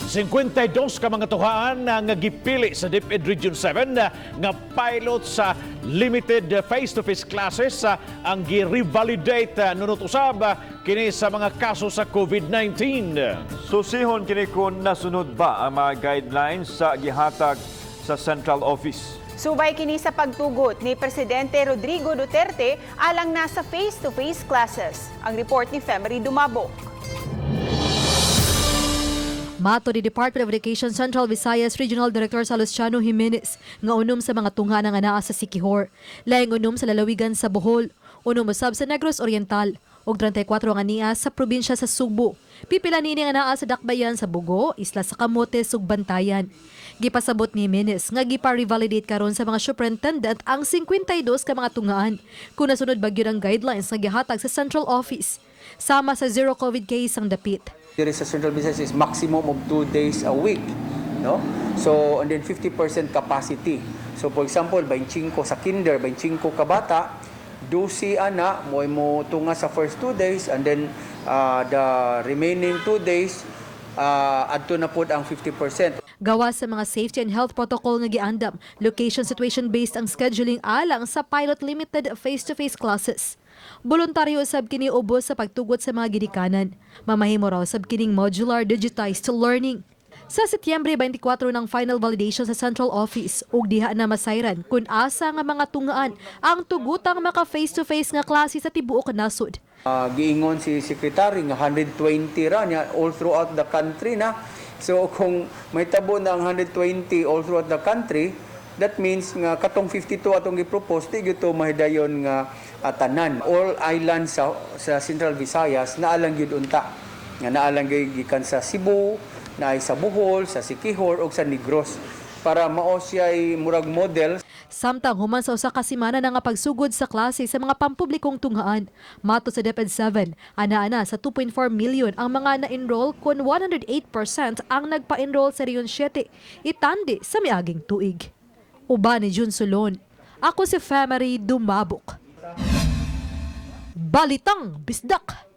52 ka mga tuhaan nga gipili sa DepEd Region 7 nga pilot sa limited face-to-face classes ang gi-revalidate nunot usab kini sa mga kaso sa COVID-19. Susihon kini kung nasunod ba ang mga guidelines sa gihatag sa Central Office. Subay kini sa pagtugot ni Presidente Rodrigo Duterte alang nasa face-to-face classes. Ang report ni Femery Dumabok. Mato ni Department of Education Central Visayas Regional Director Salustiano Jimenez nga unom sa mga tungha nga naa sa Siquijor. Laing unom sa lalawigan sa Bohol, unom usab sa Negros Oriental, ug 34 nga niya sa probinsya sa Subo. Pipila niini nga naa sa Dakbayan sa Bugo, Isla sa Camotes ug Bantayan. Gipasabot ni Jimenez nga gipa-revalidate karon sa mga superintendent ang 52 ka mga tungaan kung nasunod bagyo ang guidelines nga gihatag sa Central Office. Sama sa zero COVID case ang dapit. Here sa Central Visayas is maximum of 2 days a week, no? So, and then 50% capacity. So, for example, 25 sa kinder, 25 ka bata, 12 ana, mo tunga sa first 2 days, and then the remaining 2 days, adto na pod ang 50%. Gawa sa mga safety and health protocol nga giandam, location situation-based ang scheduling alang sa pilot limited face-to-face classes. Voluntaryo usab kini ubos sa pagtugot sa mga gidikanan. Mamahimo raw usab kining modular digitized learning. Sa Setyembre 24 ng final validation sa Central Office ug diha na masayran kung asa nga mga tungaan ang tugutang maka face-to-face nga klase sa tibuok nasod. Giingon si Secretary nga 120 ra niya all throughout the country na. So kung may tabo na ang 120 all throughout the country, that means nga katong 52 atong gi-propose di gyud to mahidayon nga tanan. All islands sa Central Visayas naalang gyud unta. Nga naalang gikan sa Cebu, naay sa Bohol, sa Siquijor ug sa Negros para mao siya'y murag model. Samtang human sa usa ka semana na nga pagsugod sa klase sa mga pampublikong tunghaan, mato sa DepEd 7, ana-ana sa 2.4 million ang mga na-enroll kung 108% ang nagpa-enroll sa Region 7, itandi sa miaging tuig. Uban ni Jun Solon. Ako si Femery Dumabok. Balitang Bisdak.